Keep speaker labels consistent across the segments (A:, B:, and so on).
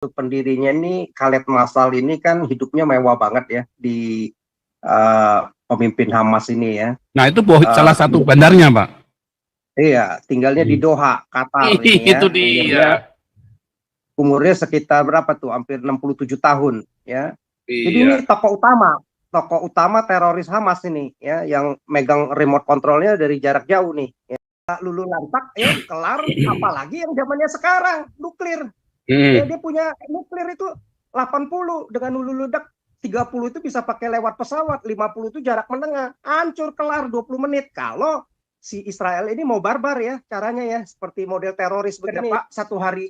A: pendirinya ini Khaled Masal ini kan hidupnya mewah banget ya di pemimpin Hamas ini ya.
B: Nah itu salah satu bandarnya, Pak.
A: Iya, tinggalnya di Doha, Qatar ini ya.
B: Itu dia.
A: Umurnya sekitar berapa tuh? Hampir 67 tahun ya.
B: Iya.
A: Jadi ini tokoh utama teroris Hamas ini ya, yang megang remote controlnya dari jarak jauh nih. Ya. Lulu lantak ya, kelar. Apalagi yang zamannya sekarang nuklir. Ya, dia punya nuklir itu 80 dengan hulu ledak 30 itu bisa pakai lewat pesawat, 50 itu jarak menengah, hancur kelar 20 menit. Kalau si Israel ini mau barbar ya caranya ya, seperti model teroris begini Pak, satu hari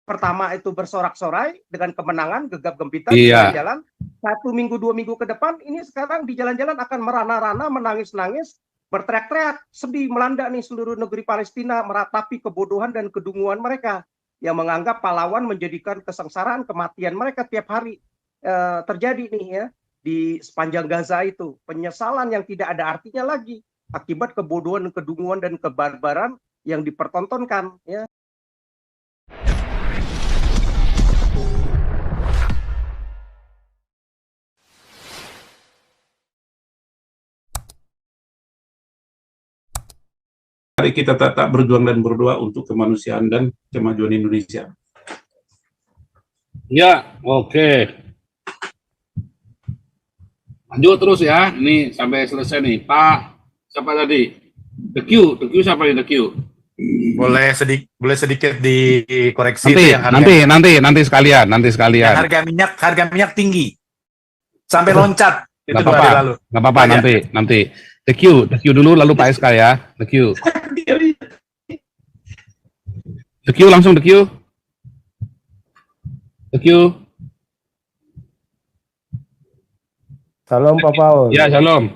A: pertama itu bersorak-sorai dengan kemenangan, gegap gempita di jalan-jalan. 1 minggu 2 minggu ke depan ini sekarang di jalan-jalan akan merana-rana, menangis-nangis, berteriak-teriak, sedih melanda nih seluruh negeri Palestina, meratapi kebodohan dan kedunguan mereka yang menganggap pahlawan menjadikan kesengsaraan kematian mereka tiap hari terjadi nih ya di sepanjang Gaza itu, penyesalan yang tidak ada artinya lagi akibat kebodohan, kedunguan dan kebarbaran yang dipertontonkan ya.
B: Mari kita tetap berjuang dan berdoa untuk kemanusiaan dan kemajuan Indonesia. Ya, oke. Lanjut terus ya, ini sampai selesai nih. Pak, siapa tadi? The Q siapa nih The Q?
C: Boleh sedikit dikoreksi
B: nanti sekalian.
C: Harga minyak tinggi sampai loncat.
B: Itu 2 hari lalu. Nggak apa-apa, nanti. The Q dulu, lalu Pak SK ya. The Q langsung The Q.
D: Salam Pak Paul.
B: Ya, shalom.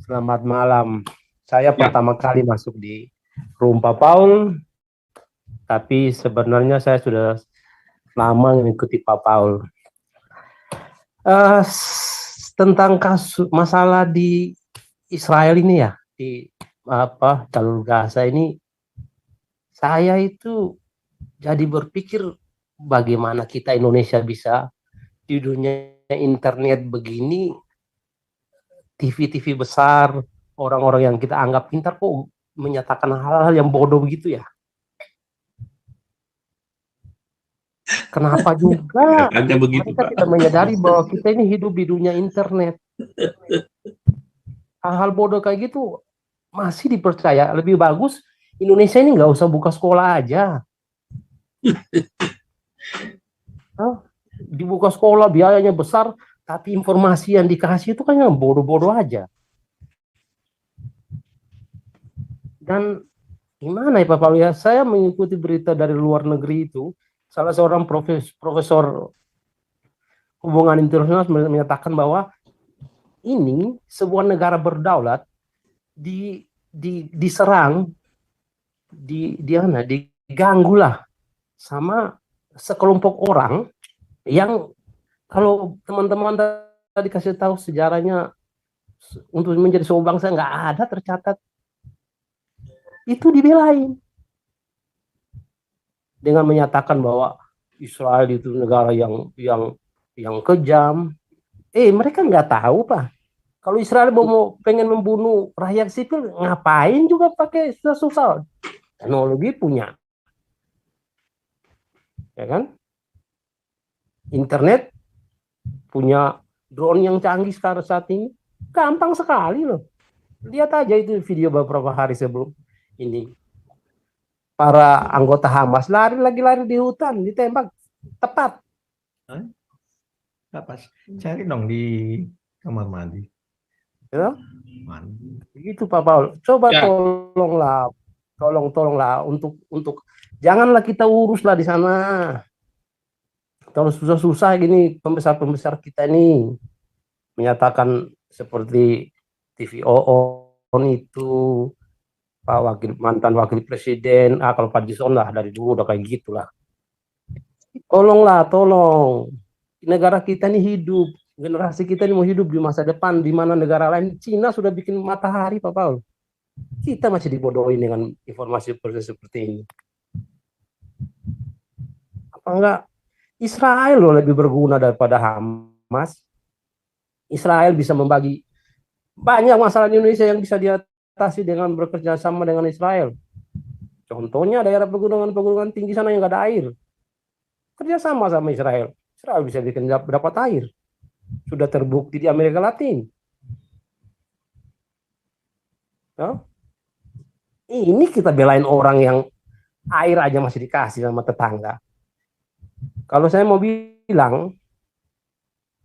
D: Selamat malam. Saya pertama kali masuk di room Pak Paul, tapi sebenarnya saya sudah lama mengikuti Pak Paul. Tentang kasus masalah di Israel ini ya, di jalur Gaza ini, saya itu jadi berpikir bagaimana kita Indonesia bisa di dunia internet begini, TV-TV besar, orang-orang yang kita anggap pintar kok menyatakan hal-hal yang bodoh begitu ya. Kenapa juga mereka tidak menyadari bahwa kita ini hidup di dunia internet. Hal-hal bodoh kayak gitu masih dipercaya. Lebih bagus Indonesia ini nggak usah buka sekolah aja. Dibuka sekolah biayanya besar, tapi informasi yang dikasih itu kan yang bodoh-bodoh aja. Dan gimana ya Pak Paul ya, saya mengikuti berita dari luar negeri itu, salah seorang profesor hubungan internasional menyatakan bahwa ini sebuah negara berdaulat diserang, diganggu lah sama sekelompok orang yang kalau teman-teman tadi kasih tahu sejarahnya untuk menjadi sebuah bangsa nggak ada tercatat, itu dibelain dengan menyatakan bahwa Israel itu negara yang kejam. Mereka nggak tahu Pak, kalau Israel pengen membunuh rakyat sipil, ngapain juga pakai susah, teknologi punya, ya kan? Internet punya, drone yang canggih sekarang saat ini, gampang sekali loh. Lihat aja itu video beberapa hari sebelum ini, para anggota Hamas lari di hutan, ditembak tepat.
C: Pas cari dong di kamar mandi.
D: Ya? Begitu Pak Paul. Coba ya. Tolonglah untuk janganlah kita uruslah di sana. Kalau susah-susah gini, pembesar kita ini menyatakan seperti TVO itu, mantan wakil presiden, kalau Pak Jison lah dari dulu udah kayak gitulah. Tolong. Negara kita ini hidup, generasi kita ini mau hidup di masa depan, di mana negara lain, Cina sudah bikin matahari Pak Paul. Kita masih dibodohin dengan informasi seperti ini. enggak? Israel loh lebih berguna daripada Hamas. Israel bisa membagi banyak masalah di Indonesia yang bisa diatasi dengan bekerja sama dengan Israel. Contohnya daerah pegunungan tinggi sana yang nggak ada air. Kerja sama Israel. Israel bisa bikin dapat air. Sudah terbukti di Amerika Latin. Ya? Ini kita belain orang yang air aja masih dikasih sama tetangga. Kalau saya mau bilang,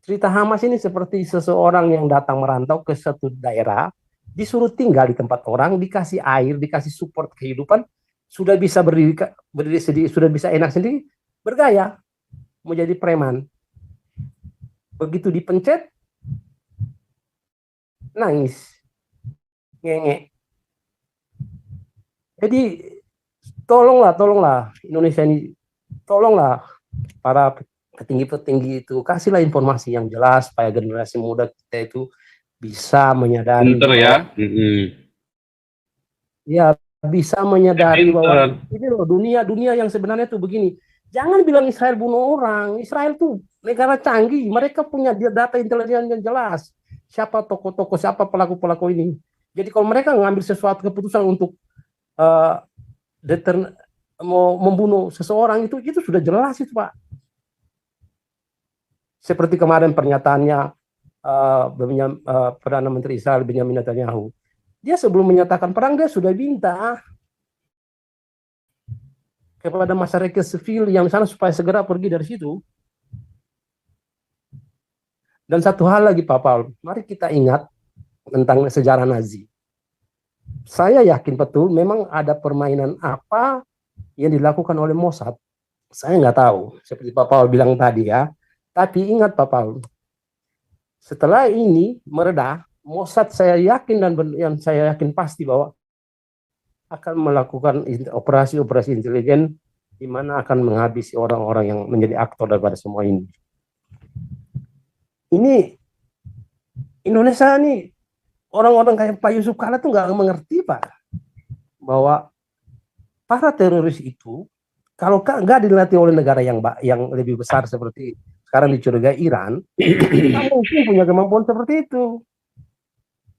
D: cerita Hamas ini seperti seseorang yang datang merantau ke satu daerah, disuruh tinggal di tempat orang, dikasih air, dikasih support kehidupan, sudah bisa berdiri sendiri, sudah bisa enak sendiri, bergaya, mau jadi preman. Begitu dipencet, nangis, ngenge. Jadi tolonglah Indonesia ini, tolonglah para petinggi-petinggi itu kasihlah informasi yang jelas supaya generasi muda kita itu bisa menyadari.
B: Pinter ya.
D: Ya, bisa menyadari
B: Pinter.
D: bahwa ini loh dunia yang sebenarnya tuh begini. Jangan bilang Israel bunuh orang. Israel tuh negara canggih. Mereka punya data intelijen yang jelas. Siapa tokoh-tokoh, siapa pelaku-pelaku ini. Jadi kalau mereka ngambil sesuatu keputusan untuk mau membunuh seseorang itu sudah jelas itu, Pak. Seperti kemarin pernyataannya Perdana Menteri Israel Benjamin Netanyahu. Dia sebelum menyatakan perang dia sudah minta kepada masyarakat sipil yang sana supaya segera pergi dari situ. Dan satu hal lagi Pak Paul, mari kita ingat tentang sejarah Nazi. Saya yakin betul memang ada permainan apa yang dilakukan oleh Mossad. Saya nggak tahu, seperti Pak Paul bilang tadi ya. Tapi ingat Pak Paul, setelah ini mereda, Mossad saya yakin dan yang saya yakin pasti bahwa akan melakukan operasi-operasi intelijen di mana akan menghabisi orang-orang yang menjadi aktor daripada semua ini. Ini Indonesia ini orang-orang kayak Pak Yusuf Kalla tuh nggak mengerti Pak bahwa para teroris itu kalau nggak dilatih oleh negara yang lebih besar seperti sekarang dicurigai Iran, nggak mungkin punya kemampuan seperti itu.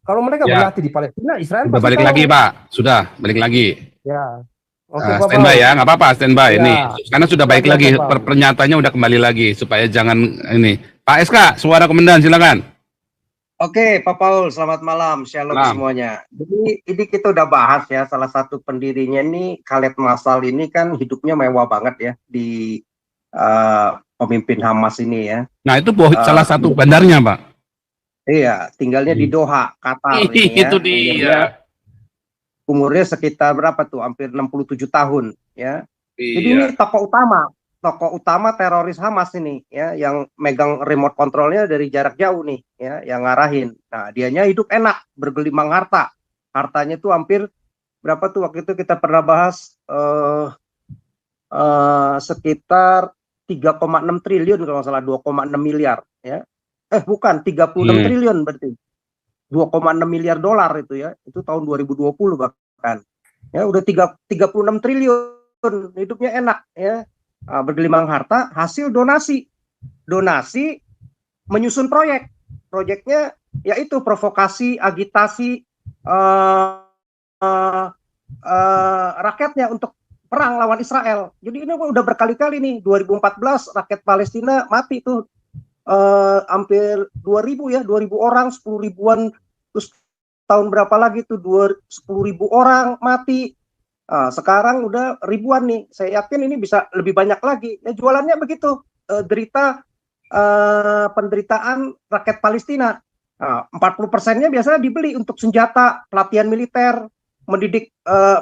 D: Kalau mereka berlatih di Palestina, Israel
B: sudah balik lagi Pak, sudah balik lagi.
D: Ya, oke,
B: standby ya, nggak apa-apa standby
D: ya.
B: ini, karena sudah baik lagi, pernyataannya udah kembali lagi supaya jangan ini. Pak SK, suara komandan silakan.
A: Oke, Pak Paul, selamat malam, shalom semuanya. Jadi ini kita udah bahas ya, salah satu pendirinya ini Khaled Masal ini kan hidupnya mewah banget ya di pemimpin Hamas ini ya.
B: Nah itu salah satu bandarnya Pak.
A: Iya, tinggalnya di Doha, Qatar ini ya.
B: Itu dia.
A: Umurnya sekitar berapa tuh? Hampir 67 tahun ya.
B: Iya.
A: Jadi ini tokoh utama teroris Hamas ini ya, yang megang remote kontrolnya dari jarak jauh nih ya, yang ngarahin. Nah, dianya hidup enak, bergelimang harta. Hartanya tuh hampir berapa tuh waktu itu kita pernah bahas sekitar 3,6 triliun kalau nggak salah, 2,6 miliar ya. Bukan 36 triliun berarti. 2,6 miliar dolar itu ya. Itu tahun 2020 bahkan. Ya udah 36 triliun, hidupnya enak ya. Bergelimang harta hasil donasi menyusun proyeknya yaitu provokasi, agitasi rakyatnya untuk perang lawan Israel. Jadi ini udah berkali-kali nih, 2014 rakyat Palestina mati tuh hampir 2.000 orang, 10 ribuan, terus tahun berapa lagi tuh 10.000 orang mati. Sekarang udah ribuan nih. Saya yakin ini bisa lebih banyak lagi. Ya, jualannya begitu, penderitaan rakyat Palestina. 40%-nya biasanya dibeli untuk senjata, pelatihan militer, mendidik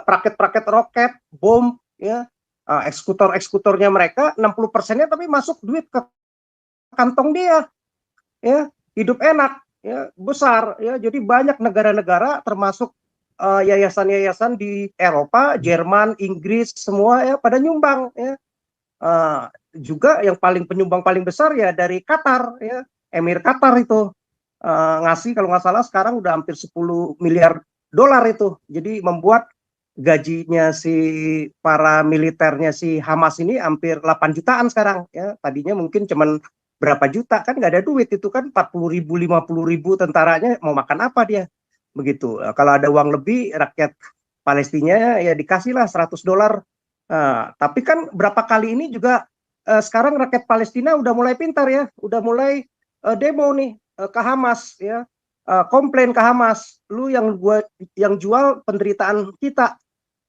A: praket-praket roket, bom, ya, eksekutor-eksekutornya mereka. 60%-nya tapi masuk duit ke kantong dia, ya, hidup enak, ya, besar, ya. Jadi banyak negara-negara termasuk yayasan-yayasan di Eropa, Jerman, Inggris, semua ya pada nyumbang, ya. Juga yang penyumbang paling besar ya dari Qatar, ya, Emir Qatar itu ngasih kalau nggak salah sekarang udah hampir 10 miliar dolar itu. Jadi membuat gajinya si para militernya si Hamas ini hampir 8 jutaan sekarang ya. Tadinya mungkin cuman berapa juta, kan nggak ada duit itu kan, 40.000 50.000 tentaranya mau makan apa dia begitu. Kalau ada uang lebih rakyat Palestina ya dikasihlah $100. Tapi kan berapa kali ini juga sekarang rakyat Palestina udah mulai pintar ya, udah mulai demo nih ke Hamas ya, komplain ke Hamas, lu yang jual penderitaan kita,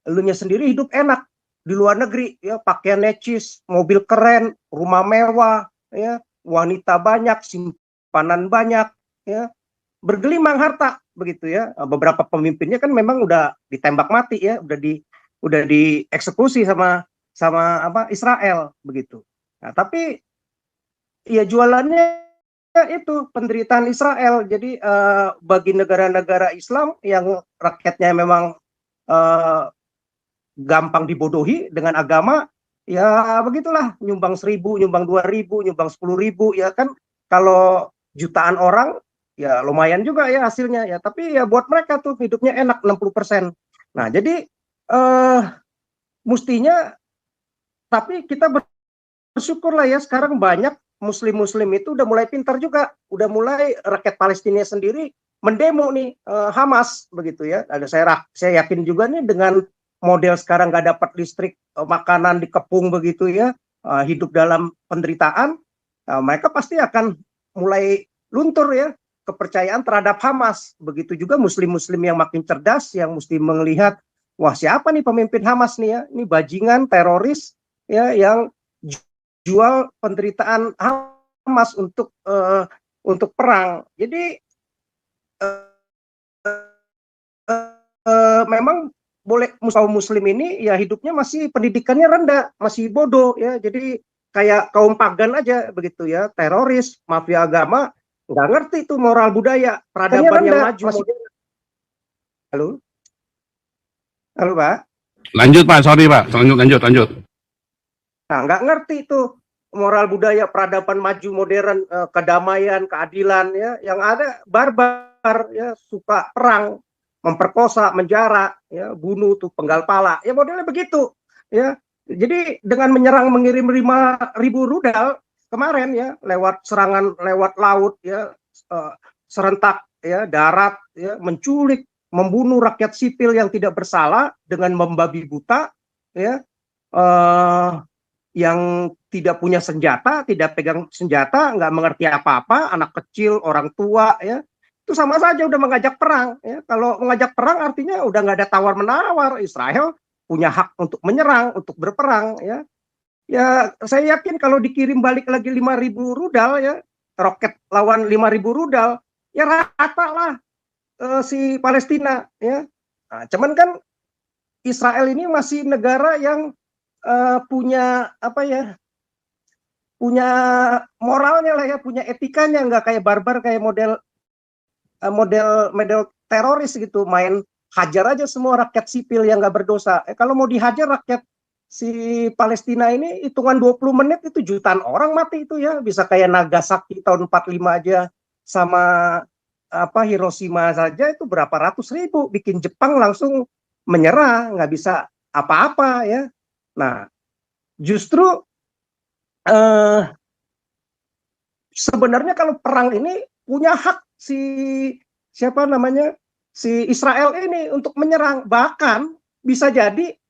A: elunya sendiri hidup enak di luar negeri ya, pakaian necis, mobil keren, rumah mewah ya, wanita banyak, simpanan banyak ya, bergelimang harta begitu ya. Beberapa pemimpinnya kan memang udah ditembak mati ya, udah dieksekusi sama apa Israel begitu. Nah, tapi ya jualannya itu penderitaan Israel. Jadi bagi negara-negara Islam yang rakyatnya memang gampang dibodohi dengan agama, ya begitulah, nyumbang 1.000, nyumbang 2.000, nyumbang 10.000 ya kan, kalau jutaan orang ya lumayan juga ya hasilnya ya, tapi ya buat mereka tuh hidupnya enak 60%. Nah, jadi mestinya, tapi kita bersyukur lah ya, sekarang banyak muslim-muslim itu udah mulai pintar juga, udah mulai rakyat Palestina sendiri mendemo nih Hamas begitu ya. Ada saya yakin juga nih dengan model sekarang nggak dapat listrik, makanan dikepung begitu ya, hidup dalam penderitaan, mereka pasti akan mulai luntur ya kepercayaan terhadap Hamas. Begitu juga muslim-muslim yang makin cerdas, yang mesti melihat, wah siapa nih pemimpin Hamas nih ya, ini bajingan teroris ya yang jual penderitaan Hamas untuk perang. Jadi memang boleh kaum muslim ini ya hidupnya masih pendidikannya rendah, masih bodoh ya. Jadi kayak kaum pagan aja begitu ya, teroris, mafia agama, nggak ngerti tuh moral budaya, peradaban yang maju. Halo? Halo, Pak?
B: Lanjut Pak, sorry Pak, lanjut.
A: Nah, nggak ngerti tuh moral budaya, peradaban maju modern, kedamaian, keadilan ya, yang ada barbar ya, suka perang, memperkosa, menjara, ya, bunuh tuh, penggal pala, ya modelnya begitu, ya. Jadi dengan menyerang, mengirim 5.000 rudal kemarin ya, lewat serangan lewat laut ya, serentak ya, darat ya, menculik, membunuh rakyat sipil yang tidak bersalah dengan membabi buta ya, yang tidak punya senjata, tidak pegang senjata, nggak mengerti apa-apa, anak kecil, orang tua ya, itu sama saja udah mengajak perang ya. Kalau mengajak perang artinya udah nggak ada tawar-menawar, Israel punya hak untuk menyerang, untuk berperang ya. Ya saya yakin kalau dikirim balik lagi 5.000 rudal ya, roket lawan 5.000 rudal, ya rata lah si Palestina ya. Nah, cuman kan Israel ini masih negara yang punya apa ya, punya moralnya lah ya, punya etikanya, nggak kayak barbar, kayak model teroris gitu, main hajar aja semua rakyat sipil yang nggak berdosa. Kalau mau dihajar rakyat si Palestina ini, hitungan 20 menit itu jutaan orang mati itu ya, bisa kayak Nagasaki tahun 45 aja, sama apa Hiroshima saja itu berapa ratus ribu, bikin Jepang langsung menyerah, nggak bisa apa-apa ya. Nah, justru sebenarnya kalau perang ini punya hak si Israel ini untuk menyerang. Bahkan bisa jadi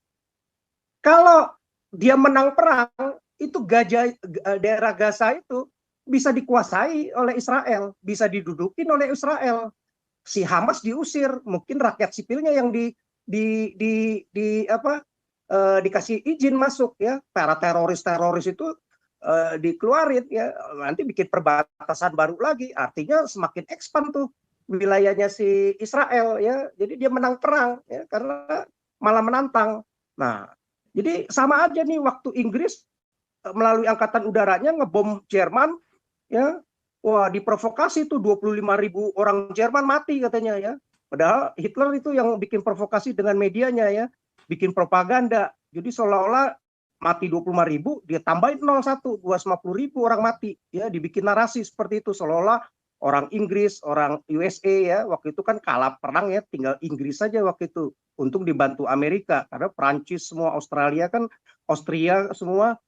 A: kalau dia menang perang, itu daerah Gaza itu bisa dikuasai oleh Israel, bisa didudukin oleh Israel. Si Hamas diusir, mungkin rakyat sipilnya yang dikasih izin masuk ya, para teroris itu dikeluarin ya, nanti bikin perbatasan baru lagi, artinya semakin expand tuh wilayahnya si Israel ya. Jadi dia menang perang ya, karena malah menantang. Nah, jadi sama aja nih waktu Inggris melalui angkatan udaranya ngebom Jerman ya, wah diprovokasi tuh 25.000 orang Jerman mati katanya ya. Padahal Hitler itu yang bikin provokasi dengan medianya ya, bikin propaganda. Jadi seolah-olah mati 25.000, dia tambahin 01, 250.000 orang mati ya, dibikin narasi seperti itu, seolah-olah orang Inggris, orang USA ya, waktu itu kan kalah perang ya, tinggal Inggris saja waktu itu untung dibantu Amerika karena Prancis semua, Australia kan, Austria semua,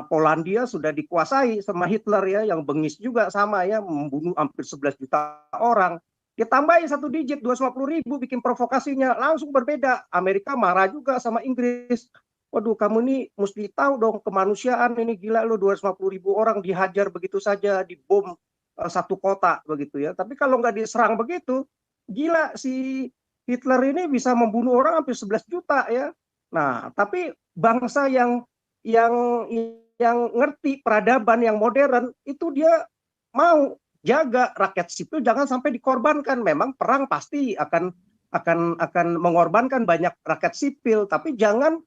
A: Polandia sudah dikuasai sama Hitler ya, yang bengis juga sama ya, membunuh hampir 11 juta orang. Dia tambahin 1 digit 250.000 bikin provokasinya, langsung berbeda. Amerika marah juga sama Inggris. Waduh, kamu nih mesti tahu dong kemanusiaan ini, gila lo, 250.000 orang dihajar begitu saja, dibom satu kota begitu ya. Tapi kalau nggak diserang begitu, gila si Hitler ini bisa membunuh orang hampir 11 juta ya. Nah, tapi bangsa yang ngerti peradaban yang modern itu dia mau jaga rakyat sipil jangan sampai dikorbankan. Memang perang pasti akan mengorbankan banyak rakyat sipil, tapi jangan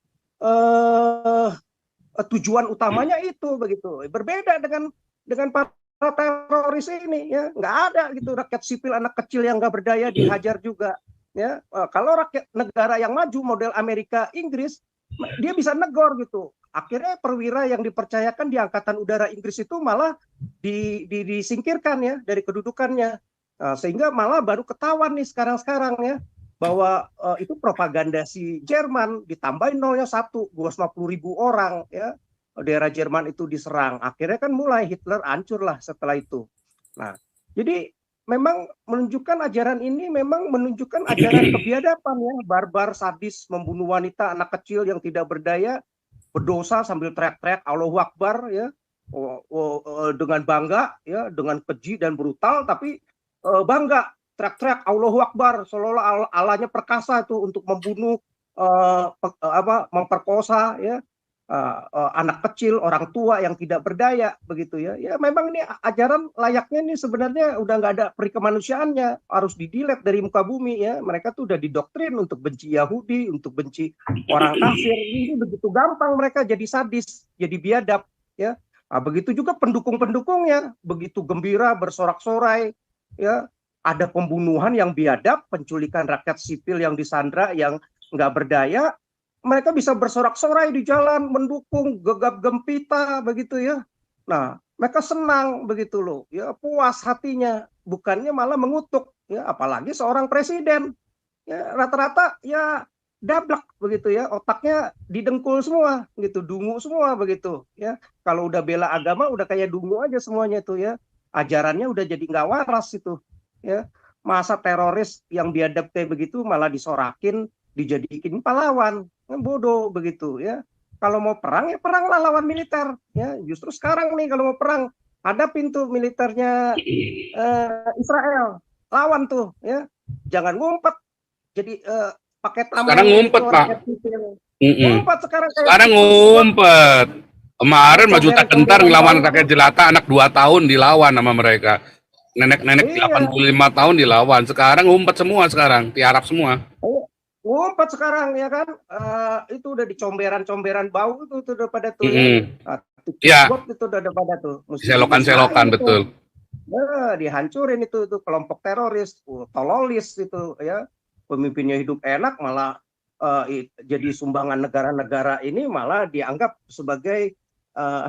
A: tujuan utamanya itu begitu. Berbeda dengan para teroris ini ya, nggak ada gitu rakyat sipil, anak kecil yang nggak berdaya dihajar juga ya. Kalau rakyat negara yang maju model Amerika, Inggris, dia bisa negor gitu. Akhirnya perwira yang dipercayakan di Angkatan Udara Inggris itu malah disingkirkan ya dari kedudukannya. Sehingga malah baru ketahuan nih sekarang ya bahwa itu propaganda si Jerman, ditambahin nolnya 1, 250.000 orang ya, daerah Jerman itu diserang. Akhirnya kan mulai Hitler hancur lah setelah itu. Nah, jadi memang menunjukkan ajaran ini memang menunjukkan ajaran kebiadaban ya, barbar, sadis, membunuh wanita, anak kecil yang tidak berdaya, berdosa sambil teriak-teriak Allahu Akbar ya, dengan bangga ya, dengan keji dan brutal, tapi bangga teriak-teriak Allahu Akbar, seolah-olah Allahnya perkasa itu untuk membunuh, memperkosa ya, anak kecil, orang tua yang tidak berdaya begitu ya. Ya memang ini ajaran layaknya ini sebenarnya udah nggak ada peri kemanusiaannya, harus di-delete dari muka bumi ya. Mereka tuh udah didoktrin untuk benci Yahudi, untuk benci orang kafir. Ini begitu gampang mereka jadi sadis, jadi biadab ya. Nah, begitu juga pendukung-pendukungnya, begitu gembira bersorak-sorai ya. Ada pembunuhan yang biadab, penculikan rakyat sipil yang disandra, yang nggak berdaya, mereka bisa bersorak-sorai di jalan, mendukung, gegap gempita begitu ya. Nah, mereka senang begitu loh, ya puas hatinya, bukannya malah mengutuk ya, apalagi seorang presiden. Ya rata-rata ya dablek begitu ya, otaknya didengkul semua gitu, dungu semua begitu ya. Kalau udah bela agama udah kayak dungu aja semuanya itu ya. Ajarannya udah jadi nggak waras itu. Ya, masa teroris yang biadab kayak begitu malah disorakin, dijadiin pahlawan, bodoh begitu ya. Kalau mau perang ya peranglah lawan militer ya. Justru sekarang nih kalau mau perang ada pintu militernya Israel, lawan tuh ya. Jangan ngumpet jadi pakai taman.
B: Sekarang ngumpet Pak.
A: Ngumpet sekarang.
B: Sekarang ngumpet. Kemarin maju tak gentar ngelawan rakyat jelata, anak 2 tahun dilawan sama mereka. Nenek-nenek 85 tahun dilawan. Sekarang ngumpet semua sekarang, tiarap semua.
A: Ngumpet sekarang ya kan. Itu udah dicomberan-comberan bau itu udah pada tuh
B: ya.
A: Itu udah pada tuh.
B: Selokan-selokan betul.
A: Dihancurin itu kelompok teroris, tololis itu ya. Pemimpinnya hidup enak malah jadi sumbangan negara-negara ini malah dianggap sebagai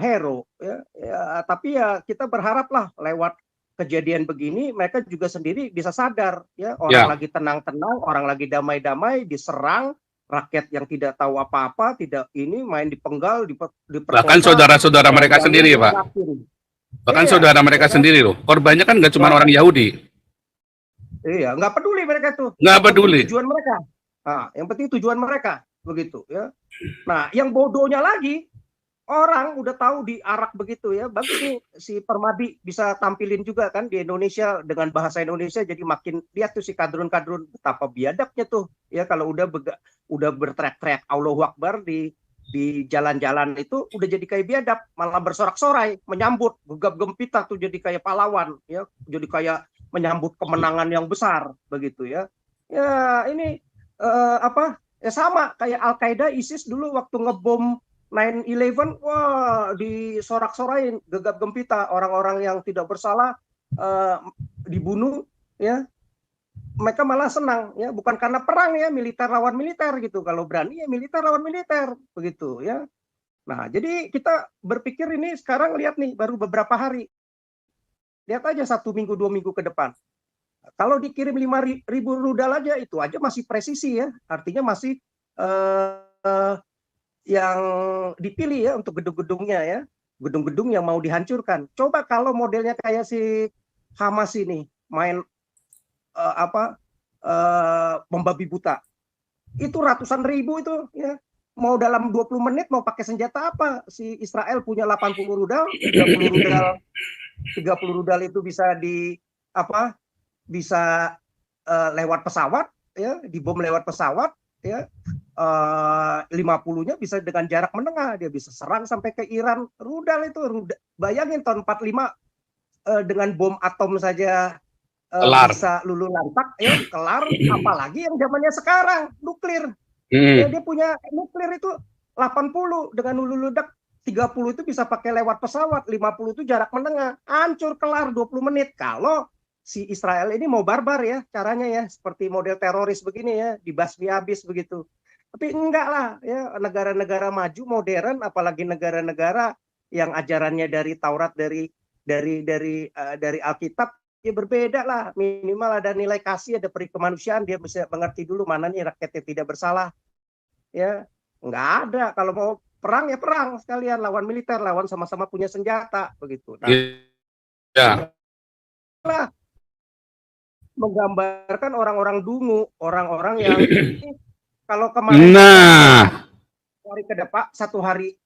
A: hero ya. Tapi ya kita berharaplah lewat kejadian begini mereka juga sendiri bisa sadar ya, orang lagi tenang-tenang, orang lagi damai-damai diserang, rakyat yang tidak tahu apa-apa, tidak ini main dipenggal, diperkosa.
B: Bahkan saudara-saudara mereka sendiri, Pak. Bahkan saudara mereka sendiri loh. Korbannya kan nggak cuma orang Yahudi.
A: Iya, nggak peduli mereka tuh.
B: Nggak peduli.
A: Tujuan mereka. Nah, yang penting tujuan mereka begitu ya. Nah, yang bodohnya lagi, orang udah tahu diarak begitu ya. Bagus nih si Permadi bisa tampilin juga kan di Indonesia dengan bahasa Indonesia, jadi makin lihat tuh si kadrun-kadrun betapa biadabnya tuh ya. Kalau udah berteriak-teriak Allahu Akbar di jalan-jalan itu udah jadi kayak biadab, malah bersorak-sorai menyambut, gegap gempita tuh jadi kayak pahlawan ya, jadi kayak menyambut kemenangan yang besar begitu ya. Ya ini ya sama kayak Al-Qaeda, ISIS dulu waktu ngebom 9/11, wah disorak-sorain, gegap gempita, orang-orang yang tidak bersalah dibunuh ya. Mereka malah senang ya, bukan karena perang ya, militer lawan militer gitu. Kalau berani ya militer lawan militer begitu ya. Nah, jadi kita berpikir ini sekarang lihat nih baru beberapa hari. Lihat aja 1 minggu 2 minggu ke depan. Kalau dikirim 5.000 rudal aja itu aja masih presisi ya, artinya masih yang dipilih ya untuk gedung-gedungnya ya, gedung-gedung yang mau dihancurkan. Coba kalau modelnya kayak si Hamas ini main membabi buta, itu ratusan ribu itu ya, mau dalam 20 menit mau pakai senjata apa? Si Israel punya 80 rudal, 30 rudal itu bisa bisa lewat pesawat ya, dibom lewat pesawat ya. 50-nya bisa dengan jarak menengah, dia bisa serang sampai ke Iran. Rudal itu bayangin tahun 45 dengan bom atom saja bisa luluh lantak ya, kelar, apalagi yang zamannya sekarang nuklir. Ya, dia punya nuklir itu 80 dengan hulu ledak, 30 itu bisa pakai lewat pesawat, 50 itu jarak menengah, hancur kelar 20 menit. Kalau si Israel ini mau barbar ya caranya ya, seperti model teroris begini ya, dibasmi habis begitu. Tapi enggak lah ya, negara-negara maju modern, apalagi negara-negara yang ajarannya dari Taurat, dari Alkitab ya berbeda lah, minimal ada nilai kasih, ada peri kemanusiaan, dia bisa mengerti dulu mana nih rakyat yang tidak bersalah ya. Enggak ada, kalau mau perang ya perang sekalian, lawan militer, lawan sama-sama punya senjata begitu. Nah,
B: ya.
A: Menggambarkan orang-orang dungu, orang-orang yang kalau kemarin hari ke depan, satu hari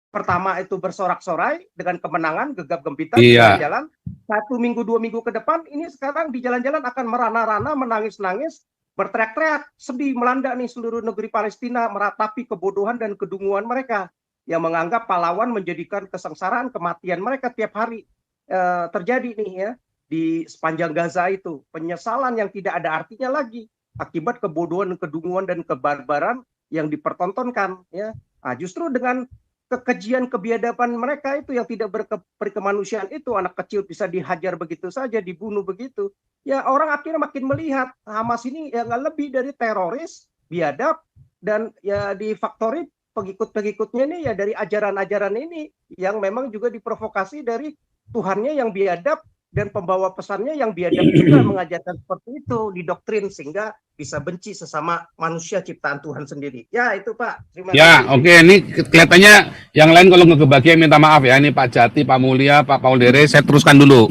A: pertama itu bersorak-sorai dengan kemenangan, gegap gempita di jalan-jalan. 1 minggu 2 minggu ke depan ini sekarang di jalan-jalan akan merana-rana, menangis-nangis, berteriak-teriak, sedih melanda nih seluruh negeri Palestina, meratapi kebodohan dan kedunguan mereka yang menganggap pahlawan menjadikan kesengsaraan, kematian mereka tiap hari terjadi nih ya di sepanjang Gaza itu. Penyesalan yang tidak ada artinya lagi akibat kebodohan, kedunguan dan kebarbaran yang dipertontonkan ya. Nah, justru dengan kekejian kebiadaban mereka itu yang tidak berkemanusiaan itu, anak kecil bisa dihajar begitu saja, dibunuh begitu. Ya orang akhirnya makin melihat Hamas ini ya nggak lebih dari teroris, biadab, dan ya difaktori pengikut-pengikutnya ini ya dari ajaran-ajaran ini yang memang juga diprovokasi dari Tuhannya yang biadab dan pembawa pesannya yang biadab juga mengajarkan seperti itu, didoktrin sehingga bisa benci sesama manusia ciptaan Tuhan sendiri. Ya itu Pak. Terima kasih.
B: Ya oke, ini kelihatannya yang lain kalau nggak kebagian minta maaf ya. Ini Pak Jati, Pak Mulia, Pak Paul Dere, saya teruskan dulu.